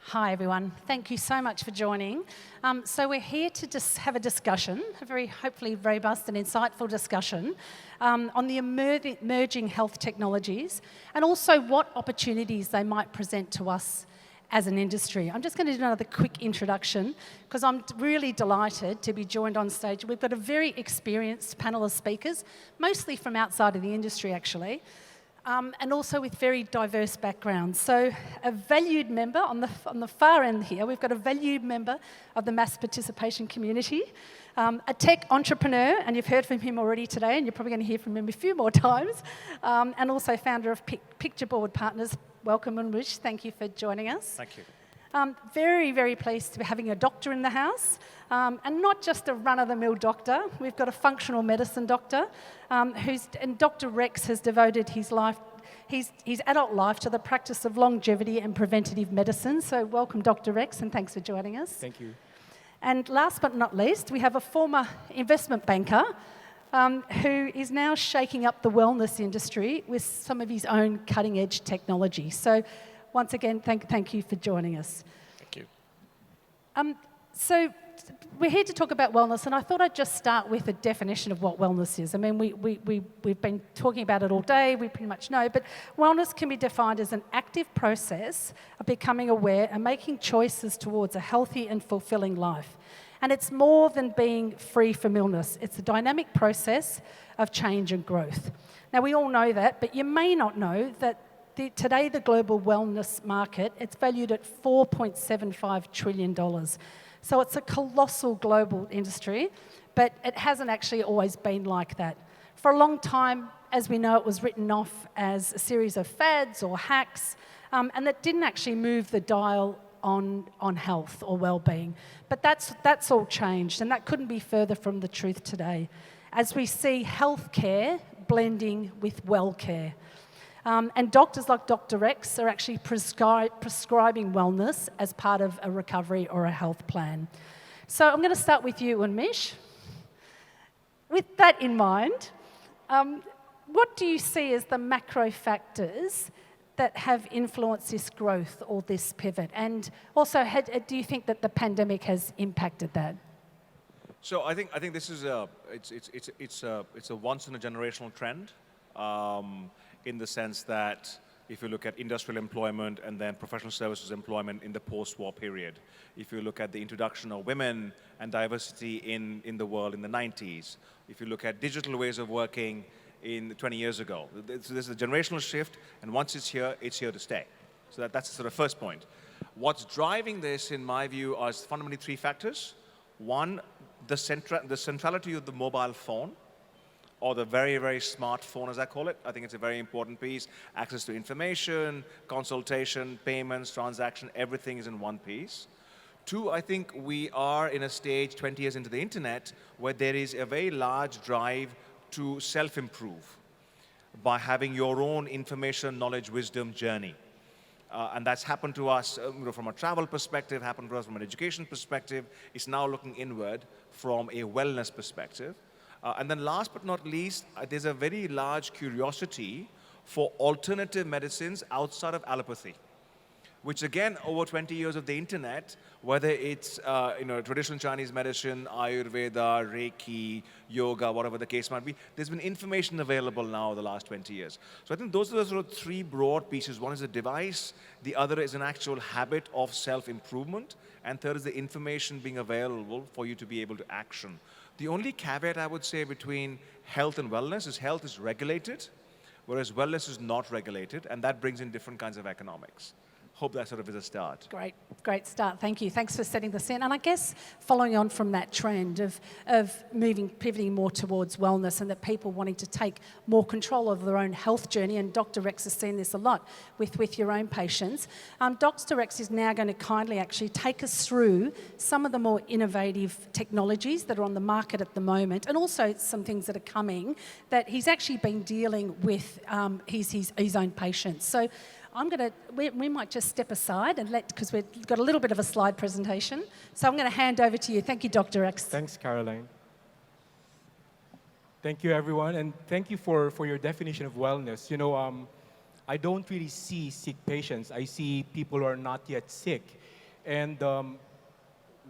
Hi everyone, thank you so much for joining. So we're here to just have a discussion, a very hopefully robust and insightful discussion on the emerging health technologies and also what opportunities they might present to us as an industry. I'm just going to do another quick introduction because I'm really delighted to be joined on stage. We've got a very experienced panel of speakers, mostly from outside of the industry actually. And also with very diverse backgrounds. So a valued member, on the far end here, we've got a valued member of the mass participation community, a tech entrepreneur, and you've heard from him already today, and you're probably going to hear from him a few more times, and also founder of Picture Board Partners. Welcome, Unmish. Thank you for joining us. Thank you. Very, very pleased to be having a doctor in the house, and not just a run-of-the-mill doctor. We've got a functional medicine doctor, and Dr. Rex has devoted his adult life to the practice of longevity and preventative medicine. So welcome, Dr. Rex, and thanks for joining us. Thank you. And last but not least, we have a former investment banker who is now shaking up the wellness industry with some of his own cutting-edge technology. So once again, thank you for joining us. Thank you. So we're here to talk about wellness, and I thought I'd just start with a definition of what wellness is. I mean, we've been talking about it all day, we pretty much know, but wellness can be defined as an active process of becoming aware and making choices towards a healthy and fulfilling life. And it's more than being free from illness. It's a dynamic process of change and growth. Now, we all know that, but you may not know that today the global wellness market, it's valued at $4.75 trillion. So it's a colossal global industry, but it hasn't actually always been like that. For a long time, as we know, it was written off as a series of fads or hacks, and that didn't actually move the dial on health or well-being. But that's all changed, and that couldn't be further from the truth today, as we see healthcare blending with well-care. And doctors like Dr. Rex are actually prescribing wellness as part of a recovery or a health plan. So I'm going to start with you, Unmish. With that in mind, what do you see as the macro factors that have influenced this growth or this pivot? And also, do you think that the pandemic has impacted that? So I think this is it's a once in a generational trend. In the sense that if you look at industrial employment and then professional services employment in the post-war period, if you look at the introduction of women and diversity in the world in the 90s, if you look at digital ways of working in 20 years ago, so there's a generational shift, and once it's here to stay. So that's the sort of first point. What's driving this, in my view, are fundamentally three factors. One, the centrality of the mobile phone, or the very, very smartphone, as I call it. I think it's a very important piece. Access to information, consultation, payments, transaction, everything is in one piece. Two, I think we are in a stage 20 years into the internet where there is a very large drive to self-improve by having your own information, knowledge, wisdom journey. And that's happened to us from a travel perspective, happened to us from an education perspective. It's now looking inward from a wellness perspective. And then last but not least, there's a very large curiosity for alternative medicines outside of allopathy, which again, over 20 years of the internet, whether it's traditional Chinese medicine, Ayurveda, Reiki, yoga, whatever the case might be, there's been information available now the last 20 years. So I think those are the sort of three broad pieces. One is a device, the other is an actual habit of self-improvement, and third is the information being available for you to be able to action. The only caveat I would say between health and wellness is health is regulated, whereas wellness is not regulated, and that brings in different kinds of economics. Hope that sort of is a start. Great start. Thank you. Thanks for setting the scene. And I guess following on from that trend of pivoting more towards wellness and that people wanting to take more control of their own health journey, and Dr. Rex has seen this a lot with your own patients. Dr. Rex is now going to kindly actually take us through some of the more innovative technologies that are on the market at the moment, and also some things that are coming that he's actually been dealing with his own patients. So we might just step aside and because we've got a little bit of a slide presentation. So I'm going to hand over to you. Thank you, Dr. X. Thanks, Caroline. Thank you, everyone, and thank you for your definition of wellness. You know, I don't really see sick patients. I see people who are not yet sick. And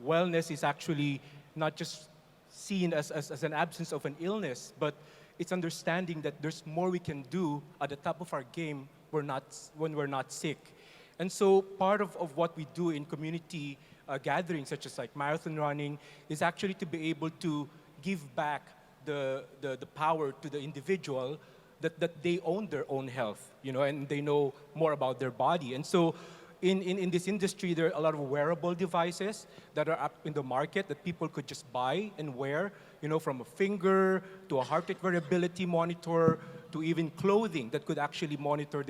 wellness is actually not just seen as an absence of an illness, but it's understanding that there's more we can do at the top of our game when we're not sick. And so part of what we do in community gatherings, such as like marathon running, is actually to be able to give back the power to the individual that they own their own health, you know, and they know more about their body. And so in this industry, there are a lot of wearable devices that are up in the market that people could just buy and wear, you know, from a finger to a heart rate variability monitor to even clothing that could actually monitor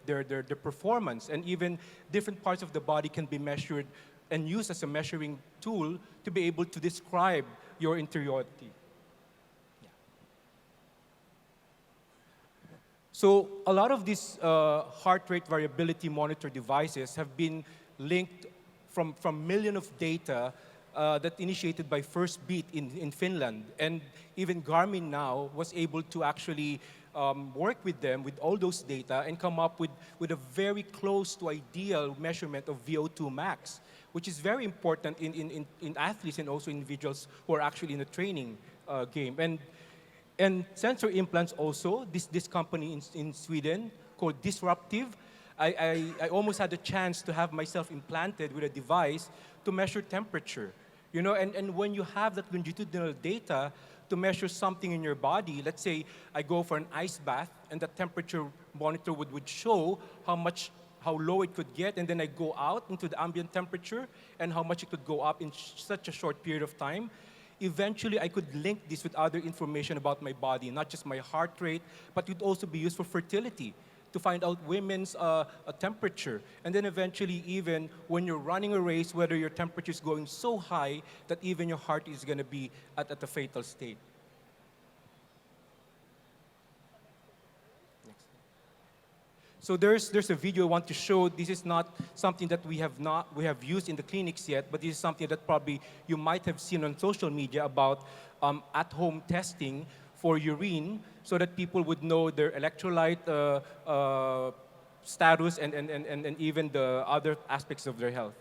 their performance. And even different parts of the body can be measured and used as a measuring tool to be able to describe your interiority. So a lot of these heart rate variability monitor devices have been linked from millions of data that initiated by First Beat in Finland. And even Garmin now was able to actually work with them with all those data and come up with a very close to ideal measurement of VO2 max, which is very important in athletes and also individuals who are actually in a training game. And sensor implants also, this company in Sweden called Disruptive, I almost had the chance to have myself implanted with a device to measure temperature. You know, and when you have that longitudinal data to measure something in your body, let's say I go for an ice bath and the temperature monitor would show how low it could get, and then I go out into the ambient temperature and how much it could go up in such a short period of time. Eventually, I could link this with other information about my body, not just my heart rate, but it would also be used for fertility, to find out women's temperature. And then eventually, even when you're running a race, whether your temperature is going so high that even your heart is going to be at a fatal state. So there's a video I want to show. This is not something that we have used in the clinics yet, but this is something that probably you might have seen on social media about at-home testing for urine, so that people would know their electrolyte status and even the other aspects of their health.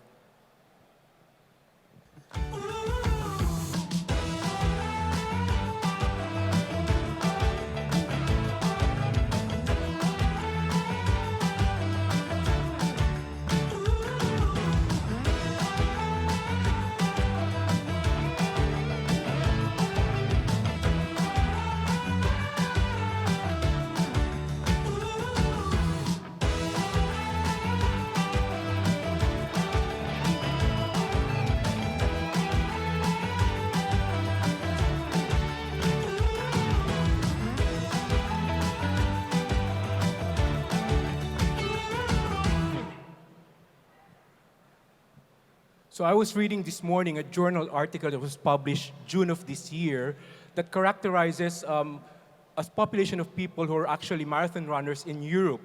So I was reading this morning a journal article that was published June of this year that characterizes a population of people who are actually marathon runners in Europe.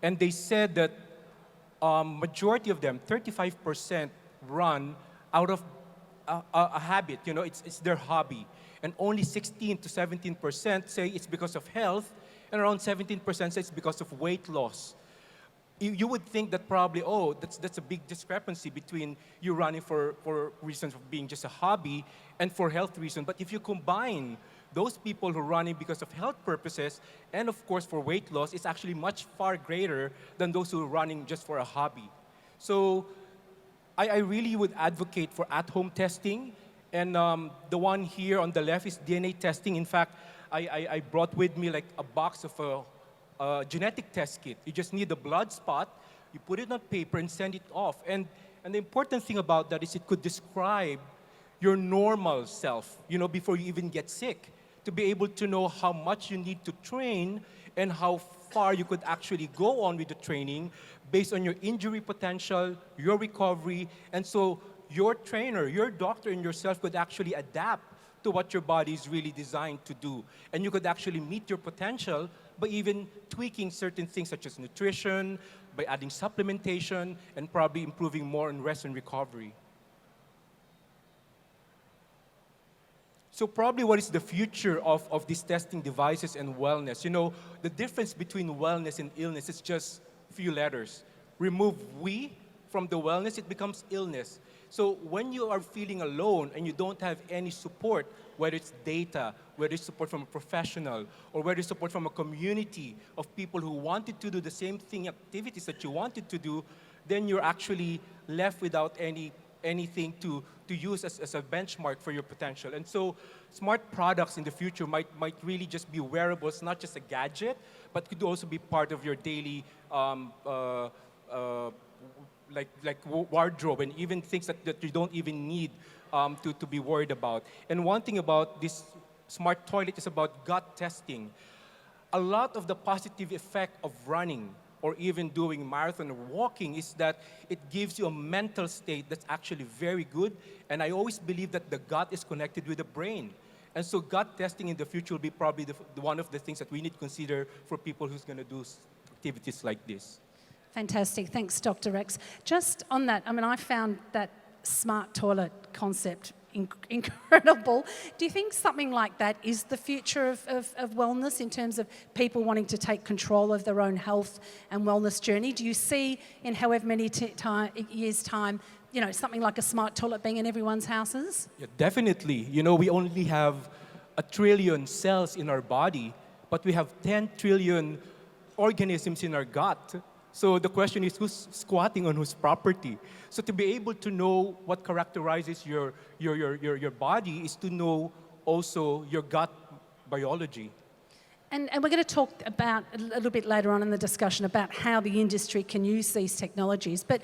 And they said that majority of them, 35%, run out of a habit. You know, it's their hobby. And only 16 to 17% say it's because of health, and around 17% say it's because of weight loss. You would think that probably, oh, that's a big discrepancy between you running for reasons of being just a hobby and for health reasons. But if you combine those people who are running because of health purposes and, of course, for weight loss, it's actually much far greater than those who are running just for a hobby. So I really would advocate for at-home testing. And the one here on the left is DNA testing. In fact, I brought with me like a box of a genetic test kit. You just need a blood spot, you put it on paper and send it off. And the important thing about that is it could describe your normal self, you know, before you even get sick, to be able to know how much you need to train and how far you could actually go on with the training based on your injury potential, your recovery. And so your trainer, your doctor and yourself could actually adapt to what your body is really designed to do. And you could actually meet your potential by even tweaking certain things such as nutrition, by adding supplementation, and probably improving more on rest and recovery. So probably what is the future of these testing devices and wellness? You know, the difference between wellness and illness is just a few letters. Remove we from the wellness, it becomes illness. So when you are feeling alone and you don't have any support, whether it's data, whether it's support from a professional, or whether it's support from a community of people who wanted to do the same thing, activities that you wanted to do, then you're actually left without anything to use as a benchmark for your potential. And so smart products in the future might really just be wearables, not just a gadget, but could also be part of your daily wardrobe, and even things that you don't even need to be worried about. And one thing about this smart toilet is about gut testing. A lot of the positive effect of running or even doing marathon or walking is that it gives you a mental state that's actually very good. And I always believe that the gut is connected with the brain. And so gut testing in the future will be probably one of the things that we need to consider for people who's going to do activities like this. Fantastic. Thanks, Dr. Rex. Just on that, I mean, I found that smart toilet concept incredible. Do you think something like that is the future of wellness in terms of people wanting to take control of their own health and wellness journey? Do you see in however many years' time, you know, something like a smart toilet being in everyone's houses? Yeah, definitely. You know, we only have 1 trillion cells in our body, but we have 10 trillion organisms in our gut. So the question is, who's squatting on whose property? So to be able to know what characterizes your body is to know also your gut biology. And we're going to talk about a little bit later on in the discussion about how the industry can use these technologies. But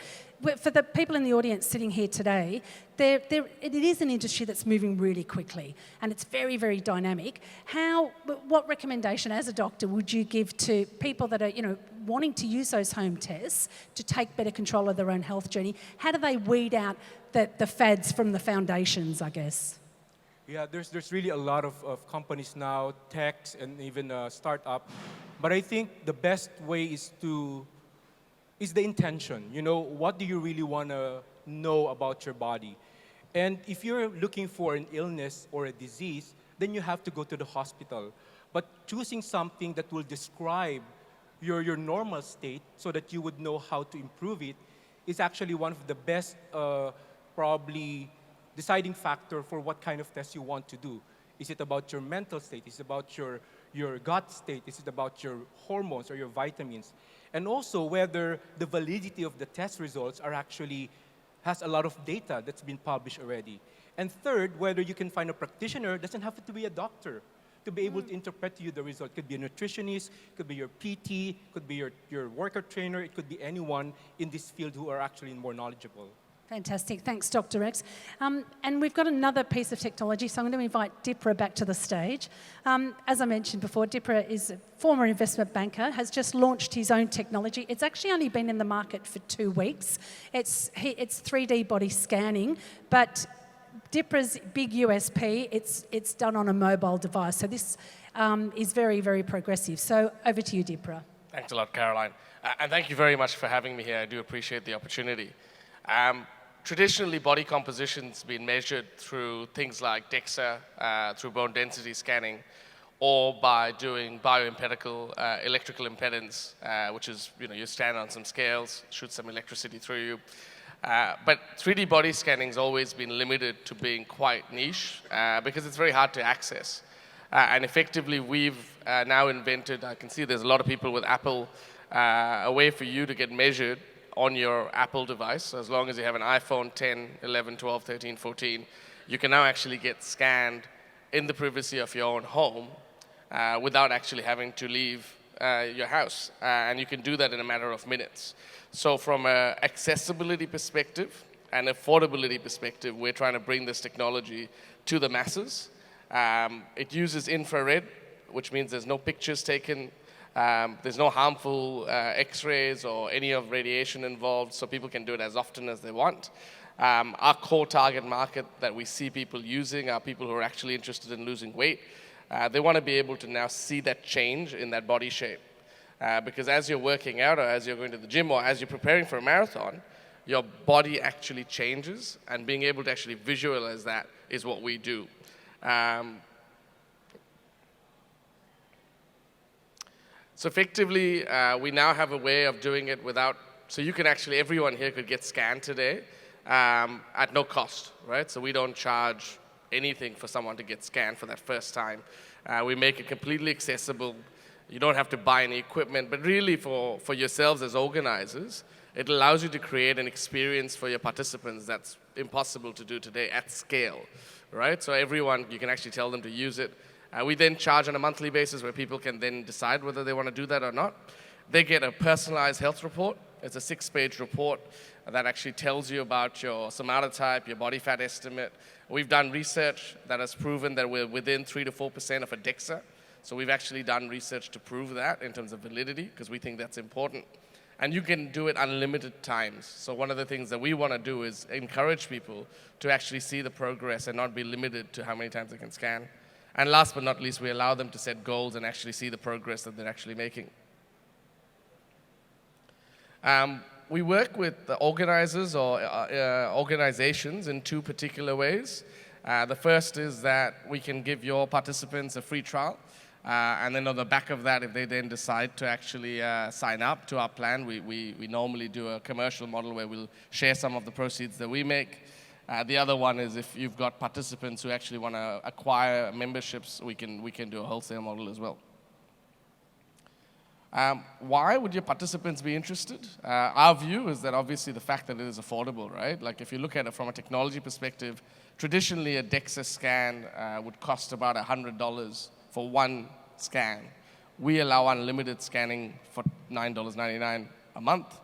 for the people in the audience sitting here today, it is an industry that's moving really quickly, and it's very, very dynamic. What recommendation as a doctor would you give to people that are, you know, wanting to use those home tests to take better control of their own health journey? How do they weed out the fads from the foundations, I guess? Yeah, there's really a lot of companies now, techs and even startup. But I think the best way is the intention. You know, what do you really want to know about your body? And if you're looking for an illness or a disease, then you have to go to the hospital. But choosing something that will describe your normal state so that you would know how to improve it is actually one of the best probably deciding factor for what kind of test you want to do. Is it about your mental state? Is it about your gut state? Is it about your hormones or your vitamins? And also whether the validity of the test results has a lot of data that's been published already. And third, whether you can find a practitioner, doesn't have to be a doctor, to be able to interpret to you the result. It could be a nutritionist, could be your PT, could be your workout trainer, it could be anyone in this field who are actually more knowledgeable. Fantastic. Thanks, Dr. Rex. And we've got another piece of technology, so I'm going to invite Dipra back to the stage. As I mentioned before, Dipra is a former investment banker, has just launched his own technology. It's actually only been in the market for 2 weeks. It's 3D body scanning, but Dipra's big USP, it's done on a mobile device. So this is very, very progressive. So over to you, Dipra. Thanks a lot, Caroline. And thank you very much for having me here. I do appreciate the opportunity. Traditionally, body composition's been measured through things like DEXA, through bone density scanning, or by doing bioempirical electrical impedance, which is, you stand on some scales, shoot some electricity through you. But 3D body scanning has always been limited to being quite niche because it's very hard to access. And effectively, we've now invented, I can see there's a lot of people with Apple, a way for you to get measured on your Apple device. So as long as you have an iPhone 10, 11, 12, 13, 14, you can now actually get scanned in the privacy of your own home without actually having to leave your house. And you can do that in a matter of minutes. So from an accessibility perspective and affordability perspective, we're trying to bring this technology to the masses. It uses infrared, which means there's no pictures taken. There's no harmful X-rays or any of radiation involved, so people can do it as often as they want. Our core target market that we see people using are people who are actually interested in losing weight. They want to be able to now see that change in that body shape. Because as you're working out, or as you're going to the gym, or as you're preparing for a marathon, your body actually changes, and being able to actually visualize that is what we do. So effectively, we now have a way of doing it without, so you can actually, everyone here could get scanned today at no cost, right? So we don't charge anything for someone to get scanned for that first time. We make it completely accessible. You don't have to buy any equipment, but really for yourselves as organizers, it allows you to create an experience for your participants that's impossible to do today at scale, right? So everyone, you can actually tell them to use it. We then charge on a monthly basis where people can then decide whether they want to do that or not. They get a personalized health report. It's a 6-page report that actually tells you about your somatotype, your body fat estimate. We've done research that has proven that we're within 3 to 4% of a DEXA. So we've actually done research to prove that in terms of validity, because we think that's important. And you can do it unlimited times. So one of the things that we want to do is encourage people to actually see the progress and not be limited to how many times they can scan. And last but not least, we allow them to set goals and actually see the progress that they're actually making. We work with the organizers or organizations in 2 particular ways. The first is that we can give your participants a free trial. And then on the back of that, if they then decide to actually sign up to our plan, we normally do a commercial model where we'll share some of the proceeds that we make. The other one is if you've got participants who actually want to acquire memberships, we can do a wholesale model as well. Why would your participants be interested? Our view is that obviously the fact that it is affordable, right? Like if you look at it from a technology perspective, traditionally a DEXA scan would cost about $100 for 1 scan. We allow unlimited scanning for $9.99 a month.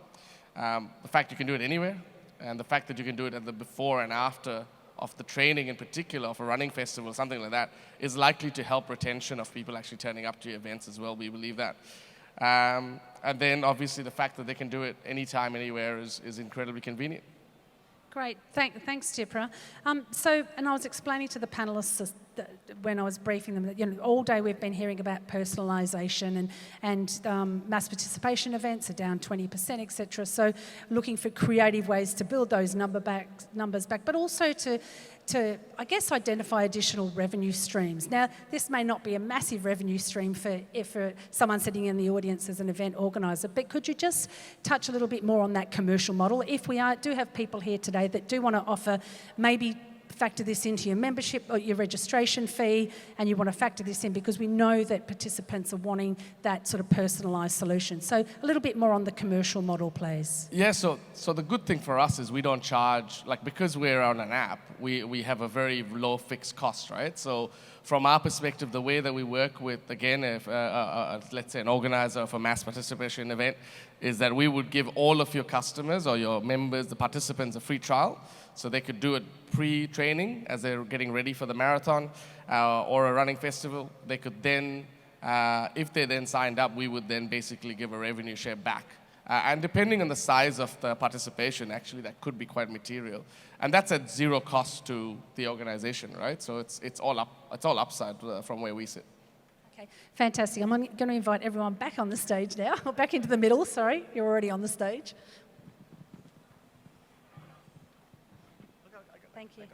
The fact you can do it anywhere, and the fact that you can do it at the before and after of the training in particular, of a running festival, something like that, is likely to help retention of people actually turning up to your events as well. We believe that. And then obviously the fact that they can do it anytime, anywhere is incredibly convenient. Great, thanks, Dipra. And I was explaining to the panelists when I was briefing them that all day we've been hearing about personalisation and mass participation events are down 20%, etc. So looking for creative ways to build those numbers back, but also to I guess identify additional revenue streams. Now, this may not be a massive revenue stream for someone sitting in the audience as an event organiser, but could you just touch a little bit more on that commercial model? If we do have people here today that do want to offer, maybe factor this into your membership or your registration fee, and you want to factor this in because we know that participants are wanting that sort of personalised solution. So a little bit more on the commercial model, please. Yeah, so the good thing for us is we don't charge, like because we're on an app, we have a very low fixed cost, right? So from our perspective, the way that we work with, again, if let's say an organizer of a mass participation event, is that we would give all of your customers or your members, the participants, a free trial. So they could do it pre-training as they're getting ready for the marathon or a running festival. They could then, if they then signed up, we would then basically give a revenue share back. And depending on the size of the participation, actually, that could be quite material. And that's at 0 cost to the organization, right? So it's all upside from where we sit. Okay, fantastic. I'm going to invite everyone back on the stage now, or back into the middle, sorry. You're already on the stage. Thank you.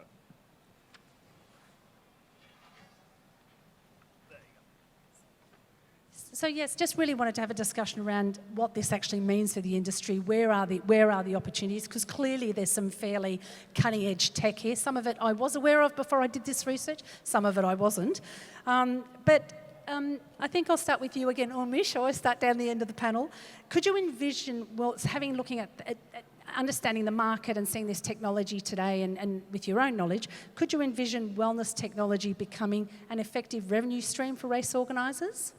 So yes, just really wanted to have a discussion around what this actually means for the industry. Where are the opportunities? Because clearly there's some fairly cutting edge tech here. Some of it I was aware of before I did this research. Some of it I wasn't. But I think I'll start with you again, Unmish. I always start down the end of the panel. Could you envision, looking at understanding the market and seeing this technology today and with your own knowledge, could you envision wellness technology becoming an effective revenue stream for race organisers?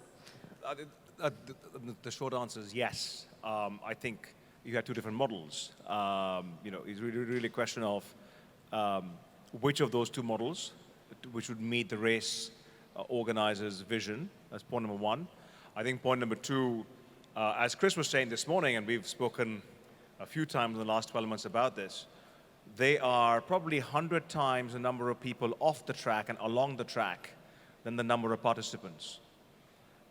The short answer is yes. I think you have 2 different models. It's really a question of which of those 2 models, which would meet the race organizer's vision. That's point number 1. I think point number 2, as Chris was saying this morning, and we've spoken a few times in the last 12 months about this, they are probably 100 times the number of people off the track and along the track than the number of participants.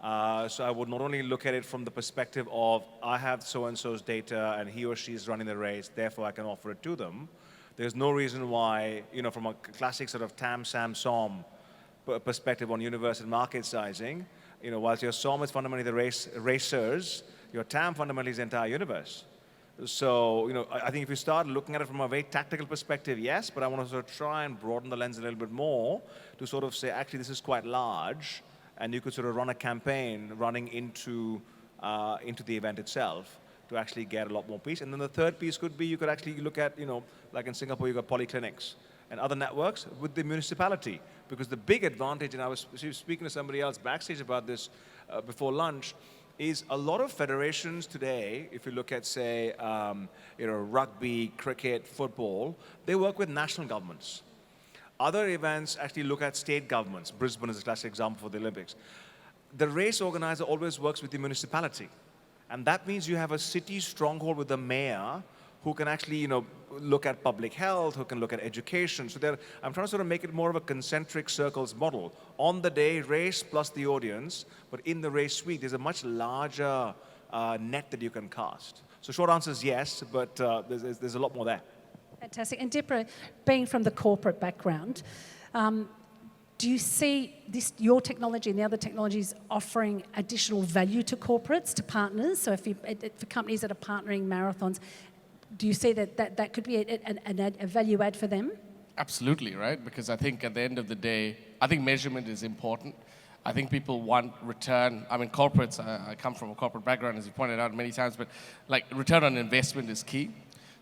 So I would not only look at it from the perspective of I have so-and-so's data and he or she is running the race, therefore I can offer it to them. There's no reason why, from a classic sort of TAM, SAM, SOM perspective on universe and market sizing, whilst your SOM is fundamentally the racers, your TAM fundamentally is the entire universe. So, I think if you start looking at it from a very tactical perspective, yes, but I want to sort of try and broaden the lens a little bit more to sort of say, actually, this is quite large, and you could sort of run a campaign running into the event itself to actually get a lot more piece. And then the third piece could be you could actually look at, like in Singapore, you've got polyclinics and other networks with the municipality. Because the big advantage, and I was speaking to somebody else backstage about this before lunch, is a lot of federations today, if you look at, say, rugby, cricket, football, they work with national governments. Other events actually look at state governments. Brisbane is a classic example for the Olympics. The race organizer always works with the municipality. And that means you have a city stronghold with the mayor who can actually, look at public health, who can look at education. So I'm trying to sort of make it more of a concentric circles model. On the day, race plus the audience, but in the race suite, there's a much larger net that you can cast. So short answer is yes, but there's a lot more there. Fantastic. And Dipra, being from the corporate background, do you see your technology and the other technologies offering additional value to corporates, to partners? So for companies that are partnering marathons, do you see that could be a value add for them? Absolutely, right? Because I think at the end of the day, I think measurement is important. I think people want return. I mean, corporates, I come from a corporate background, as you pointed out many times, but like return on investment is key.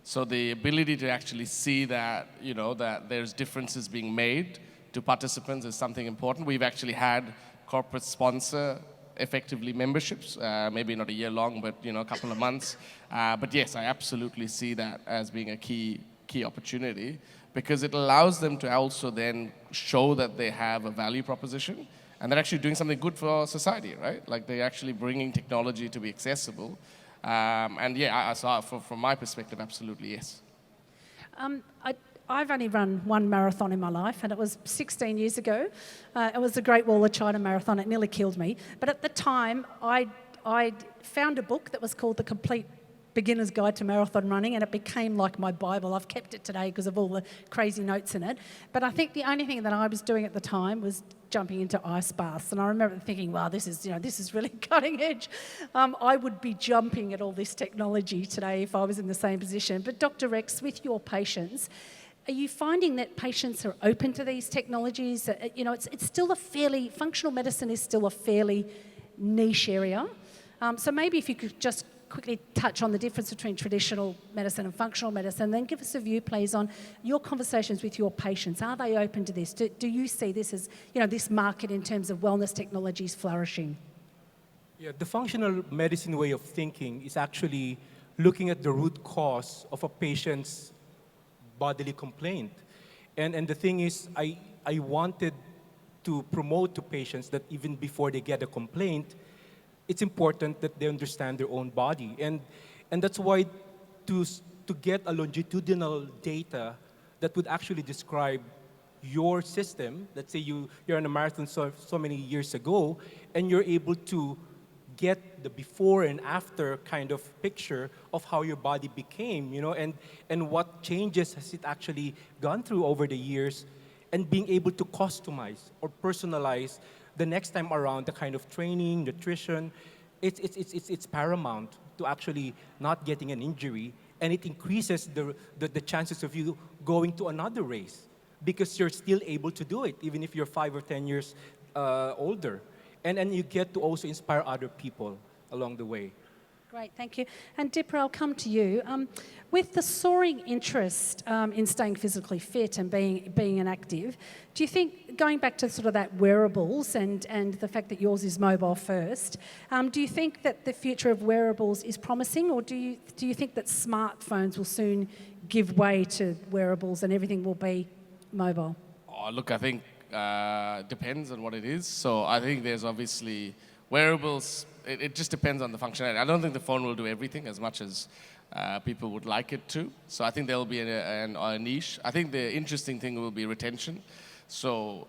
So the ability to actually see that, that there's differences being made to participants is something important. We've actually had corporate sponsor effectively memberships, maybe not a year long, but a couple of months. But yes, I absolutely see that as being a key opportunity because it allows them to also then show that they have a value proposition and they're actually doing something good for society, right? Like they're actually bringing technology to be accessible. And yeah, from my perspective, absolutely yes. I've only run one marathon in my life, and it was 16 years ago. It was the Great Wall of China Marathon. It nearly killed me. But at the time, I found a book that was called The Complete Beginner's Guide to Marathon Running, and it became like my Bible. I've kept it today because of all the crazy notes in it. But I think the only thing that I was doing at the time was jumping into ice baths. And I remember thinking, wow, this is really cutting edge. I would be jumping at all this technology today if I was in the same position. But Dr. Rex, with your patients, are you finding that patients are open to these technologies? It's still functional medicine is still a fairly niche area. So maybe if you could just quickly touch on the difference between traditional medicine and functional medicine, then give us a view, please, on your conversations with your patients. Are they open to this? Do you see this as, this market in terms of wellness technologies flourishing? Yeah, the functional medicine way of thinking is actually looking at the root cause of a patient's bodily complaint. And the thing is, I wanted to promote to patients that even before they get a complaint, it's important that they understand their own body. And that's why to get a longitudinal data that would actually describe your system, let's say you're on a marathon so many years ago, and you're able to get the before and after kind of picture of how your body became, and what changes has it actually gone through over the years, and being able to customize or personalize the next time around the kind of training, nutrition, it's paramount to actually not getting an injury, and it increases the chances of you going to another race because you're still able to do it, even if you're 5 or 10 years older. And you get to also inspire other people along the way. Great, thank you. And Dipra, I'll come to you. With the soaring interest in staying physically fit and being an active, do you think, going back to sort of that wearables and the fact that yours is mobile first, do you think that the future of wearables is promising, or do you think that smartphones will soon give way to wearables and everything will be mobile? Oh, look, I think depends on what it is. So I think there's obviously wearables. It just depends on the functionality. I don't think the phone will do everything as much as people would like it to. So I think there will be a niche. I think the interesting thing will be retention. So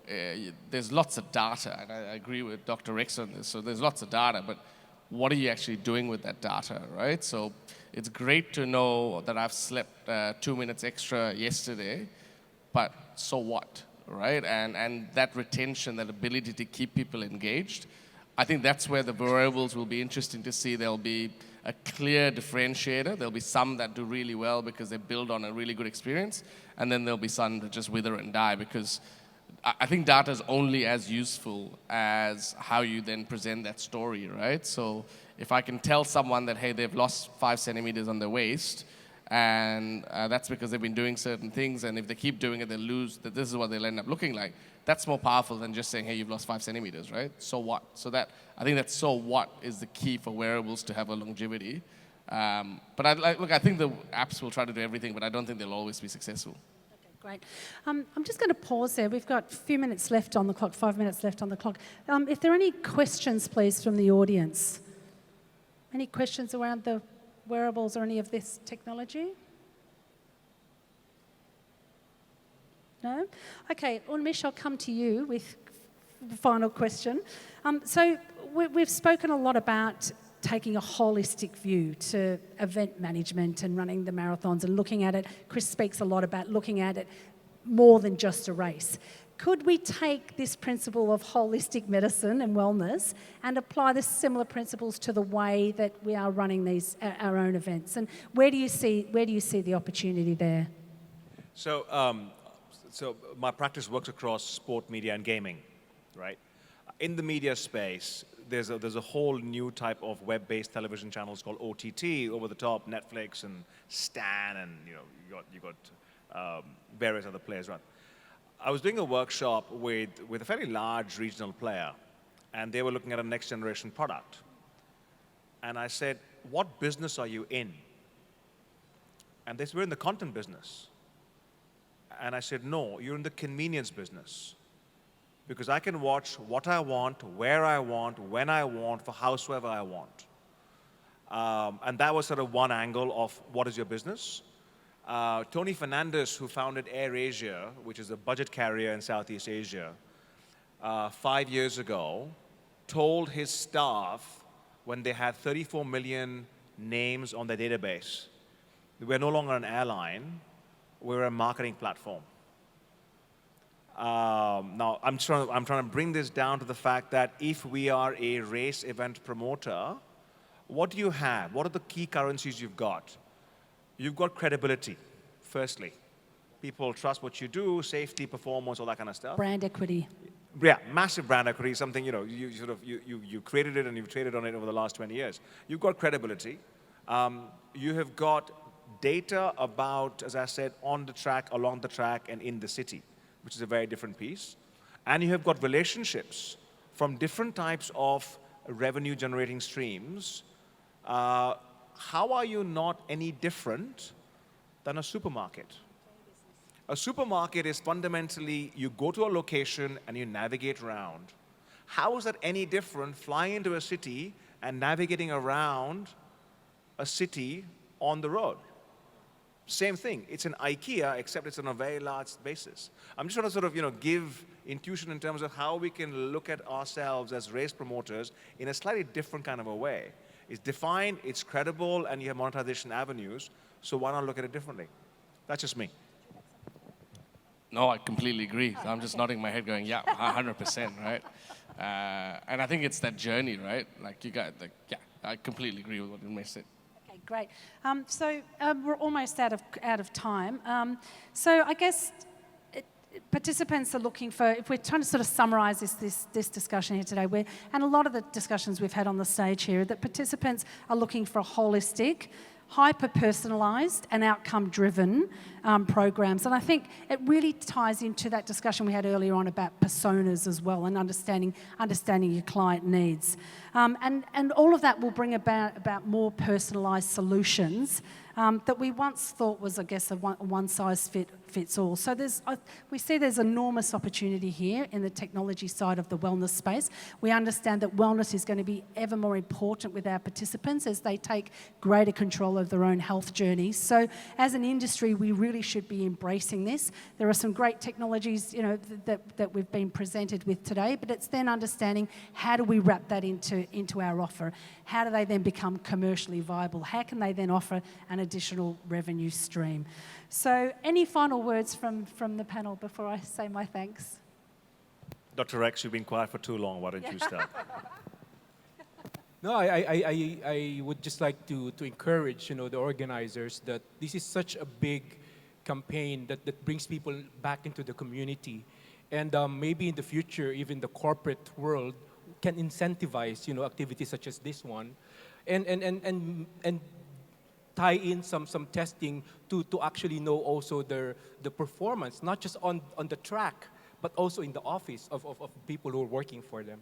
there's lots of data, and I agree with Dr. Rex on this. So there's lots of data, but what are you actually doing with that data, right? So it's great to know that I've slept 2 minutes extra yesterday, but so what, right? And that retention, that ability to keep people engaged, I think that's where the wearables will be interesting to see. There'll be a clear differentiator. There'll be some that do really well because they build on a really good experience, and then there'll be some that just wither and die, because I think data is only as useful as how you then present that story, right? So if I can tell someone that, hey, they've lost 5 centimeters on their waist, and that's because they've been doing certain things, and if they keep doing it, they'll lose, that this is what they'll end up looking like, that's more powerful than just saying, hey, you've lost 5 centimeters, right? So what? So that, I think that so what is the key for wearables to have a longevity. But I think the apps will try to do everything, but I don't think they'll always be successful. Great. I'm just going to pause there. We've got a few minutes left on the clock, 5 minutes left on the clock. If there are any questions, please, from the audience. Any questions around the wearables or any of this technology? No? Okay, Unmish, I'll come to you with the final question. So we've spoken a lot about taking a holistic view to event management and running the marathons and looking at it. Chris speaks a lot about looking at it more than just a race. Could we take this principle of holistic medicine and wellness and apply the similar principles to the way that we are running these our own events? And where do you see the opportunity there? So my practice works across sport, media, and gaming, right? In the media space, there's a whole new type of web-based television channels called OTT, over the top, Netflix and Stan, and you got various other players around. I was doing a workshop with a fairly large regional player, and they were looking at a next generation product. And I said, "What business are you in?" And they said, "We're in the content business." And I said, "No, you're in the convenience business. Because I can watch what I want, where I want, when I want, for howsoever I want." And that was sort of one angle of what is your business. Tony Fernandez, who founded AirAsia, which is a budget carrier in Southeast Asia, 5 years ago, told his staff when they had 34 million names on their database, we're no longer an airline, we're a marketing platform. Now, I'm trying to bring this down to the fact that if we are a race event promoter, what do you have? What are the key currencies you've got? You've got credibility, firstly. People trust what you do, safety, performance, all that kind of stuff. Brand equity. Yeah, massive brand equity, something, you created it and you've traded on it over the last 20 years. You've got credibility. You have got data about, as I said, on the track, along the track, and in the city, which is a very different piece. And you have got relationships from different types of revenue generating streams. How are you not any different than a supermarket? A supermarket is fundamentally, you go to a location and you navigate around. How is that any different flying into a city and navigating around a city on the road? Same thing. It's an IKEA, except it's on a very large basis. I'm just trying to sort of, give intuition in terms of how we can look at ourselves as race promoters in a slightly different kind of a way. It's defined, it's credible, and you have monetization avenues, so why not look at it differently? That's just me. No, I completely agree. I'm just nodding my head going, yeah, 100%, right? And I think it's that journey, right? Like you got, I completely agree with what Unmish said. Okay, great. So we're almost out of time. So I guess participants are looking for, if we're trying to sort of summarise this discussion here today, and a lot of the discussions we've had on the stage here, that participants are looking for a holistic, hyper-personalised and outcome-driven programs. And I think it really ties into that discussion we had earlier on about personas as well, and understanding your client needs. And all of that will bring about more personalised solutions that we once thought was, I guess, a one-size-fits fits all. So we see there's enormous opportunity here in the technology side of the wellness space. We understand that wellness is going to be ever more important with our participants as they take greater control of their own health journeys. So as an industry, we really should be embracing this. There are some great technologies, that we've been presented with today, but it's then understanding how do we wrap that into our offer? How do they then become commercially viable? How can they then offer an additional revenue stream? So any final words from the panel before I say my thanks? Dr. Rex, you've been quiet for too long. Why don't you start? No, I would just like to encourage, the organizers that this is such a big campaign that brings people back into the community. And maybe in the future, even the corporate world can incentivize, activities such as this one, and tie in some testing to actually know also the performance, not just on the track, but also in the office of people who are working for them.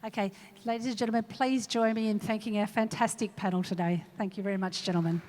Okay, ladies and gentlemen, please join me in thanking our fantastic panel today. Thank you very much, gentlemen.